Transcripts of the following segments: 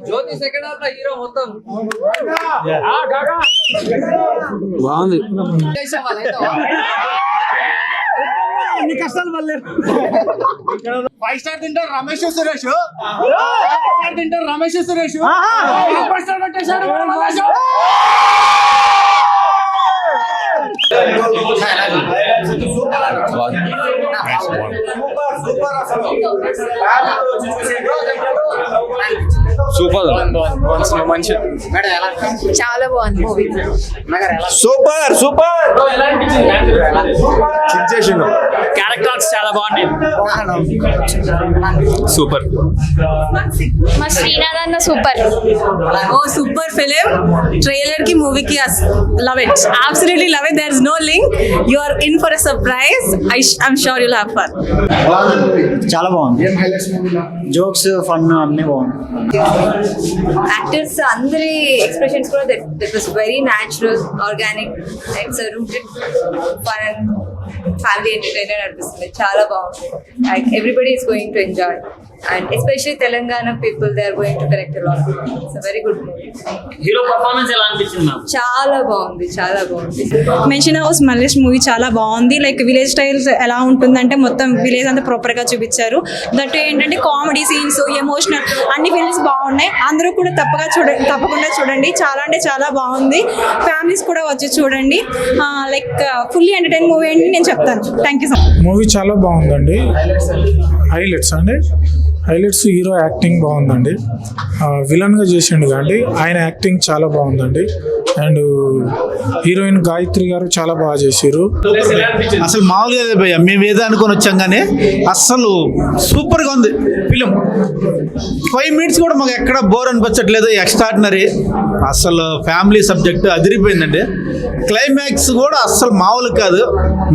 జ్యోతి second half లో hero మొత్తం బాగుంది. ఎన్ని కష్టాలు పడలేదు. 5 స్టార్ తింటారు రమేష్ సురేష్, తింటారు రమేష్ సురేష్, కొట్టేశాడు సూపర్ మంచి చాలా బాగుంది మూవీ. సూపర్ సూపర్ క్యారెక్టర్స్ చాలా బాగున్నాయి. సూపర్. మా శ్రీనాథ్ అన్న సూపర్. ఓ సూపర్ ఫిలిం. ట్రైలర్ కి మూవీ కి love it, absolutely love it. There is no link. You are in for a surprise. I'm sure you'll have fun. చాలా బాగుంది. జోక్స్ ఫన్ అన్ని బాగుంది. యాక్టర్స్ అందరి ఎక్స్ప్రెషన్స్ కూడా that was very natural, organic. It's rooted fun family entertainer అనిపిస్తుంది. చాలా బాగుంది. Everybody is going to enjoy and especially Telangana people, they are going to connect a lot. It's a very good movie. Hero performance ఎలా అనిపించింది ma'am? చాలా బాగుంది, చాలా బాగుంది. Mansion house Mallesh movie చాలా బాగుంది. లైక్ విలేజ్ స్టైల్స్ ఎలా ఉంటుందంటే మొత్తం విలేజ్ అంతా ప్రాపర్ గా చూపించారు. దట్ ఏంటంటే కామెడీ సీన్స్, ఎమోషనల్ అన్ని ఫీలింగ్స్ బాగున్నాయి. అందరూ కూడా తప్పకుండా చూడండి. చాలా అంటే చాలా బాగుంది. ఫ్యామిలీస్ కూడా వచ్చి చూడండి. లైక్ ఫుల్లీ ఎంటర్టైన్ మూవీ అని నేను చెప్తాను. Thank you so much. Movie చాలా బాగుందండి. హైలైట్స్ హీరో యాక్టింగ్ బాగుందండి. విలన్గా చేసిండు కానీ ఆయన యాక్టింగ్ చాలా బాగుందండి. అండ్ హీరోయిన్ గాయత్రి గారు చాలా బాగా చేసారు. అసలు మామూలుగా లేదు భయ్య, మేము ఏదో అనుకొని వచ్చాం కానీ అస్సలు సూపర్గా ఉంది ఫిలిం. 5 minutes కూడా మాకు ఎక్కడ బోర్ అనిపించట్లేదు. ఎక్స్ట్రాడినరీ. అసలు ఫ్యామిలీ సబ్జెక్ట్ అదిరిపోయిందండి. క్లైమాక్స్ కూడా అస్సలు మామూలు కాదు.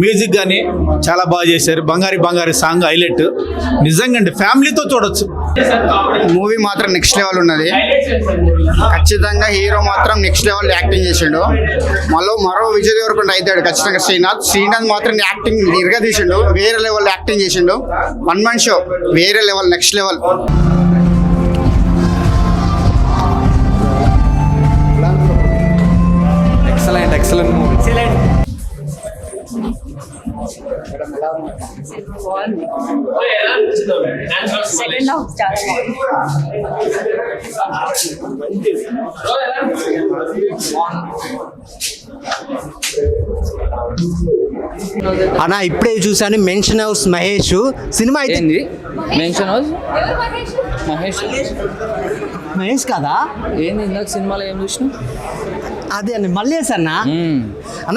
మ్యూజిక్ కానీ చాలా బాగా చేశారు. బంగారి సాంగ్ హైలైట్. నిజంగా అండి ఫ్యామిలీతో చూడొచ్చు. మూవీ మాత్రం నెక్స్ట్ లెవెల్ ఉన్నది. ఖచ్చితంగా హీరో మాత్రం నెక్స్ట్ లెవెల్ యాక్టింగ్ చేసిండు. మరో విజయ్ దేవరకొండ అవుతాడు ఖచ్చితంగా. శ్రీనాథ్ మాత్రం యాక్టింగ్ నిర్గా తీసిండు. వేరే లెవెల్ యాక్టింగ్ చేసిండు. 1 man షో, వేరే level, next level. Excellent movie. Second half చాలా బాగుంది. అన్న ఇప్పుడే చూసాను మెన్షన్ హౌస్ మహేష్ సినిమా అయితే. మెన్షన్ హౌస్ మహేష్ కదా ఏంది? ఇందాక సినిమాలో ఏం చూసినా అదే అండి మల్లేష్ అన్న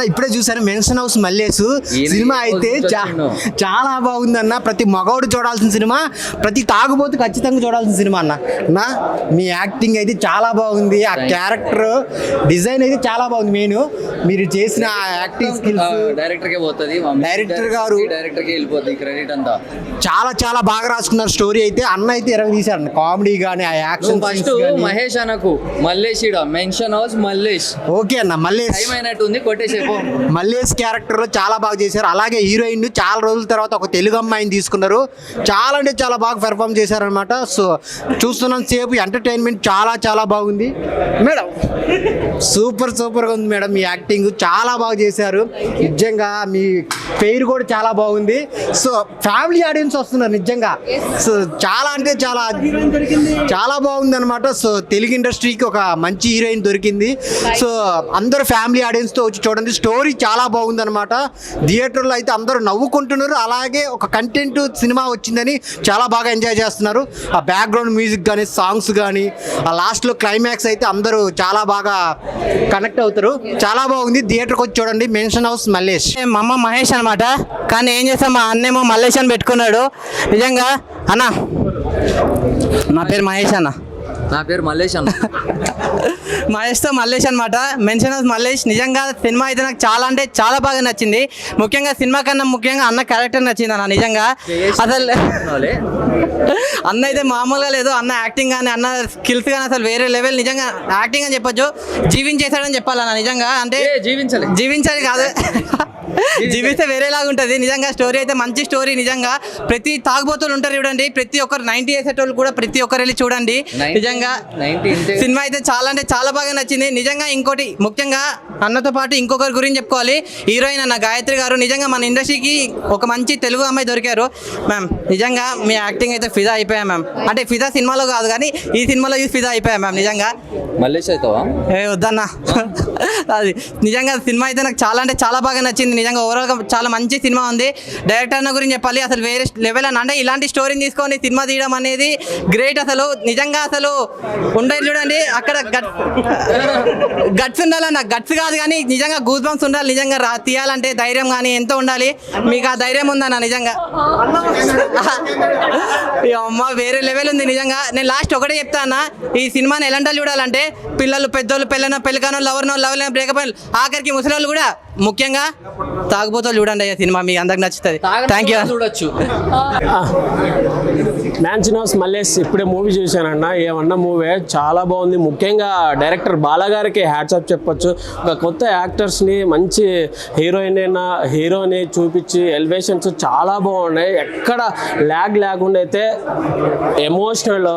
ఇప్పుడే చూసాను మెన్షన్ హౌస్ మల్లేష్ సినిమా అయితే చాలా బాగుంది అన్న. ప్రతి మగవాడు చూడాల్సిన సినిమా, ప్రతి తాగుబోతు ఖచ్చితంగా చూడాల్సిన సినిమా అన్న. మీ యాక్టింగ్ అయితే చాలా బాగుంది. ఆ క్యారెక్టర్ డిజైన్ అయితే చాలా బాగుంది. మీరు చేసిన యాక్టింగ్ స్కిల్స్ డైరెక్టర్కే పోతుంది. డైరెక్టర్ గారు డైరెక్టర్కే వెళ్ళిపోతుంది క్రెడిట్ అంతా. చాలా బాగా రాసుకున్నారు. స్టోరీ అయితే అన్న అయితే ఇరగ తీశారు. కామెడీ కానీ ఆ యాక్షన్. ఫస్ట్ మహేష్ అనకు Mallesh. Mansion house Mallesh. Okay అన్న మల్లేష్ టైం అయినట్టుంది, కొట్టేసేపో. మల్లేష్ క్యారెక్టర్ చాలా బాగా చేశారు. అలాగే హీరోయిన్ చాలా రోజుల తర్వాత ఒక తెలుగు అమ్మాయిని తీసుకున్నారు. చాలా అంటే చాలా బాగా పెర్ఫామ్ చేశారనమాట. సో చూస్తున్నాం సేపు ఎంటర్టైన్మెంట్ చాలా బాగుంది మేడం. సూపర్గా ఉంది మేడం. మీ యాక్టింగ్ చాలా బాగా చేశారు. నిజంగా మీ పేరు కూడా చాలా బాగుంది. సో ఫ్యామిలీ ఆడియన్స్ వస్తున్నారు నిజంగా. సో చాలా అంటే చాలా బాగుంది అనమాట. సో తెలుగు ఇండస్ట్రీకి ఒక మంచి హీరోయిన్ దొరికింది. సో అందరూ ఫ్యామిలీ ఆడియన్స్తో వచ్చి చూడండి. స్టోరీ చాలా బాగుంది అనమాట. థియేటర్లో అయితే అందరూ నవ్వుకుంటున్నారు. అలాగే ఒక కంటెంట్ సినిమా వచ్చిందని చాలా బాగా ఎంజాయ్ చేస్తున్నారు. ఆ బ్యాక్గ్రౌండ్ మ్యూజిక్ కానీ, సాంగ్స్ కానీ, ఆ లాస్ట్లో క్లైమాక్స్ అయితే అందరూ చాలా బాగా కనెక్ట్ అవుతారు. చాలా బాగుంది. థియేటర్కి వచ్చి చూడండి. Mansion house Mallesh. మా అమ్మ మహేష్ అనమాట. కానీ ఏం చేస్తాం, మా అన్నేమో మల్లేష్ అని పెట్టుకున్నాడు. నిజంగా అన్న నా పేరు మహేష్ అన్న. నా పేరు మల్లేష్ అన్న. మహేష్తో మల్లేష్ అనమాట. Mansion house Mallesh. నిజంగా సినిమా అయితే నాకు చాలా అంటే చాలా బాగా నచ్చింది. ముఖ్యంగా సినిమా కన్నా ముఖ్యంగా అన్న క్యారెక్టర్ నచ్చింది అన్న. నిజంగా అసలు అన్న అయితే మామూలుగా లేదు. అన్న యాక్టింగ్ కానీ అన్న స్కిల్స్ కానీ అసలు వేరే లెవెల్. నిజంగా యాక్టింగ్ అని చెప్పొచ్చు, జీవించేశాడని చెప్పాలన్న. నిజంగా అంటే జీవించాలి కాదు, జీవిస్తే వేరేలాగా ఉంటుంది. నిజంగా స్టోరీ అయితే మంచి స్టోరీ. నిజంగా ప్రతి తాగుబోతులు ఉంటారు చూడండి, ప్రతి ఒక్కరు 90 వేసేటోళ్ళు కూడా ప్రతి ఒక్కరు వెళ్ళి చూడండి. నిజంగా సినిమా అయితే చాలా అంటే చాలా బాగా నచ్చింది. నిజంగా ఇంకోటి ముఖ్యంగా అన్నతో పాటు ఇంకొకరి గురించి చెప్పుకోవాలి. హీరోయిన్ అన్న గాయత్రి గారు నిజంగా మన ఇండస్ట్రీకి ఒక మంచి తెలుగు అమ్మాయి దొరికారు మ్యామ్. నిజంగా మీ యాక్టింగ్ అయితే ఫిదా అయిపోయా మ్యామ్. అంటే ఫిదా సినిమాలో కాదు కానీ ఈ సినిమాలో చూసి ఫిదా అయిపోయా మ్యామ్. నిజంగా మల్లేష్ అవుతావా? వద్దన్నా అది నిజంగా సినిమా అయితే నాకు చాలా అంటే చాలా బాగా నచ్చింది. నిజంగా ఓవరాల్గా చాలా మంచి సినిమా ఉంది. డైరెక్టర్ అన్న గురించి చెప్పాలి, అసలు వేరే లెవెల్ అన్న. అంటే ఇలాంటి స్టోరీని తీసుకొని సినిమా తీయడం అనేది గ్రేట్. అసలు నిజంగా అసలు ఉండేది చూడండి, అక్కడ గట్స్ ఉండాలన్న. గట్స్ కాదు కానీ నిజంగా గూస్ బంప్స్ ఉండాలి. నిజంగా తీయాలంటే ధైర్యం కానీ ఎంతో ఉండాలి. మీకు ఆ ధైర్యం ఉందన్న. నిజంగా అమ్మ వేరే లెవెల్ ఉంది. నిజంగా నేను లాస్ట్ ఒకటే చెప్తా అన్న, ఈ సినిమాని ఎలాంటి చూడాలంటే పిల్లలు, పెద్దోళ్ళు, పెళ్ళకానో, లవర్నో, లవ్ బ్రేకప్, ఆఖరికి ముసలి కూడా ముఖ్యంగా తాగుబోతులు చూడండి. అయ్యా సినిమా మీ అందరికి నచ్చుతుంది. Thank you. చూడొచ్చు. మ్యాన్షన్ హౌస్ మల్లేష్ ఇప్పుడే మూవీ చూశానన్న. ఏమన్నా మూవీ చాలా బాగుంది. ముఖ్యంగా డైరెక్టర్ బాలాగారికి హ్యాట్స్ ఆఫ్ చెప్పొచ్చు. ఒక కొత్త యాక్టర్స్ని, మంచి హీరోని చూపించి ఎలివేషన్స్ చాలా బాగున్నాయి. ఎక్కడ లేకుండా అయితే ఎమోషనల్,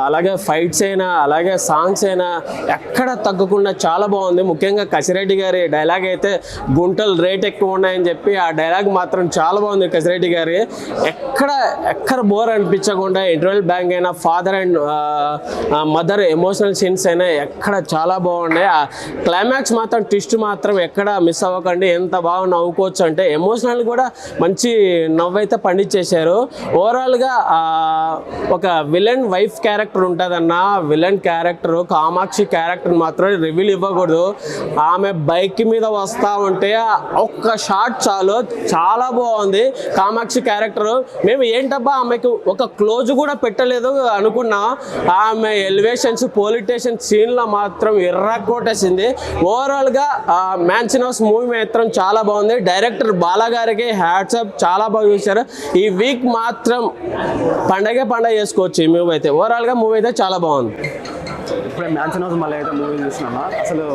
అలాగే ఫైట్స్ అయినా, అలాగే సాంగ్స్ అయినా ఎక్కడ తగ్గకుండా చాలా బాగుంది. ముఖ్యంగా కసిరెడ్డి గారి డైలాగ్ అయితే గుంటలు రేట్ ఎక్కువ ఉన్నాయని చెప్పి ఆ డైలాగ్ మాత్రం చాలా బాగుంది కసిరెడ్డి గారి. ఎక్కడ బోర్ అనిపించకుండా ఇంటర్వెల్ బ్యాంక్ అయినా, father and mother emotional scenes అయినా ఎక్కడ చాలా బాగున్నాయి. ఆ క్లైమాక్స్ మాత్రం ట్విస్ట్ మాత్రం ఎక్కడ మిస్ అవ్వకండి. ఎంత బాగా నవ్వుకోవచ్చు అంటే ఎమోషనల్ కూడా మంచి నవ్వైతే పండించేశారు. ఓవరాల్గా ఒక విలన్ వైఫ్ క్యారెక్టర్ ఉంటుందన్న. విలన్ క్యారెక్టర్ కామాక్షి క్యారెక్టర్ మాత్రం రివీల్ ఇవ్వకూడదు. ఆమె బైక్ మీద వస్తూ ఉంటే ఒక్క షాట్ చాలు, చాలా బాగుంది కామాక్షి క్యారెక్టర్. మేము ఏంటబ్బా ఆమెకు ఒక క్లోజ్ కూడా పెట్టలేదు అనుకున్నా. ఆమె ఎలివేషన్స్, పొలిటీషియన్ సీన్లో మాత్రం ఎర్రకొట్టేసింది. ఓవరాల్గా మ్యాన్షన్ హౌస్ మూవీ మాత్రం చాలా బాగుంది. డైరెక్టర్ బాలాగారికి హ్యాట్స్ ఆఫ్, చాలా బాగా చూశారు. ఈ వీక్ మాత్రం పండగ చేసుకోవచ్చు ఈ మూవీ అయితే. ఓవరాల్గా మూవీ అయితే చాలా బాగుంది. ఇప్పుడే మ్యాన్షన్ హౌస్ మళ్ళీ అయితే మూవీ చూస్తున్నామా. అసలు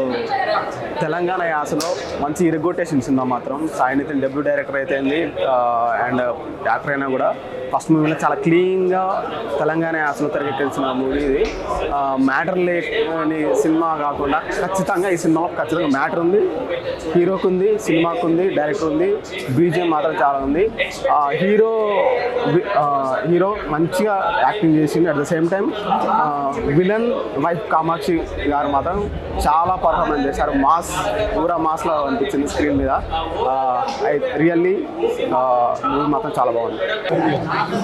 తెలంగాణ యాసలో మంచి ఇరగొట్టేసిన సినిమా మాత్రం. సాయి నితిన్ డెబ్యూ డైరెక్టర్ అయితే అండ్ యాక్టర్ అయినా కూడా ఫస్ట్ మూవీలో చాలా క్లీన్గా తెలంగాణ యాసలో తెరకెక్కించిన మూవీ ఇది. మ్యాటర్ లేని సినిమా కాకుండా ఖచ్చితంగా ఈ సినిమాలో ఖచ్చితంగా మ్యాటర్ ఉంది, హీరోకు ఉంది, సినిమాకు ఉంది, డైరెక్టర్ ఉంది, బీజిఎం మాత్రం చాలా ఉంది. హీరో మంచిగా యాక్టింగ్ చేసింది. At the same time villain wife Kamakshi గారు మాత్రం చాలా పర్ఫార్మెన్స్ చేశారు. పూరా మాస్లో అనిపించింది స్క్రీన్ మీద. రియల్లీ మూవీ మాత్రం చాలా బాగుంది.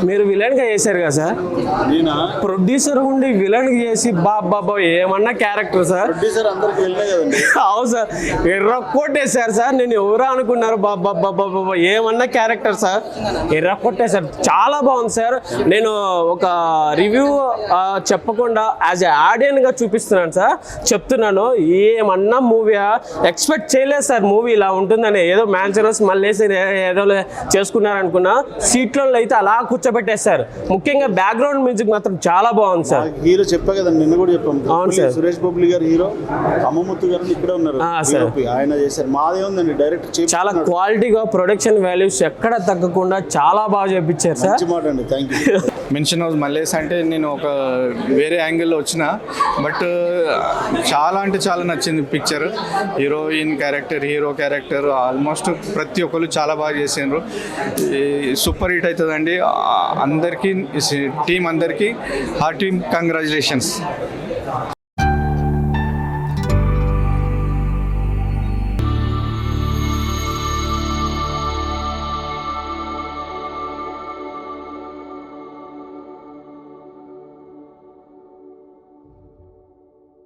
మీరు విలన్గా చేశారు కదా సార్, ప్రొడ్యూసర్ ఉండి విలన్గా చేసి బాబా ఏమన్నా క్యారెక్టర్ సార్. అవును సార్, ఎర్రకొట్టేశారు సార్. నేను ఎవరో అనుకున్నారు, బాబా ఏమన్నా క్యారెక్టర్ సార్, ఎర్రకొట్టేశారు. చాలా బాగుంది సార్. నేను ఒక రివ్యూ చెప్పకుండా యాజ్ ఎ ఆడియన్గా చూపిస్తున్నాను సార్, చెప్తున్నాను. ఏమన్నా మూవీ ఎక్స్పెక్ట్ చేయలేదు సార్ మూవీ ఇలా ఉంటుందని. ఏదో మ్యాన్షన్ హౌస్ మళ్ళీ ఏదో చేసుకున్నారనుకున్నా. సీట్లో అయితే అలా కూర్చోబెట్టేస్తారు. ముఖ్యంగా బ్యాక్గ్రౌండ్ మ్యూజిక్ మాత్రం చాలా బాగుంది సార్. హీరో చెప్పా కదా, నిన్న కూడా చెప్పాము. అవును సార్, సురేష్ బొబ్లీ గారు హీరో, అమ్మముత్తు గారు ఇక్కడ ఉన్నారు సార్. ఆయన చేశారు. మాదే ఉందండి డైరెక్ట్ చాలా క్వాలిటీగా ప్రొడక్షన్ వాల్యూస్ ఎక్కడ తగ్గకుండా చాలా బాగా చేపించారు సార్. మాట అండి, thank you. Mansion house Mallesh అంటే నేను ఒక వేరే యాంగిల్లో వచ్చిన, బట్ చాలా అంటే చాలా నచ్చింది picture. Heroine character, hero character almost ప్రతి ఒక్కరు చాలా బాగా చేసిండ్రు. సూపర్ హిట్ అవుతుందండి. అందరికీ టీం అందరికీ హార్టీ కంగ్రాచులేషన్స్.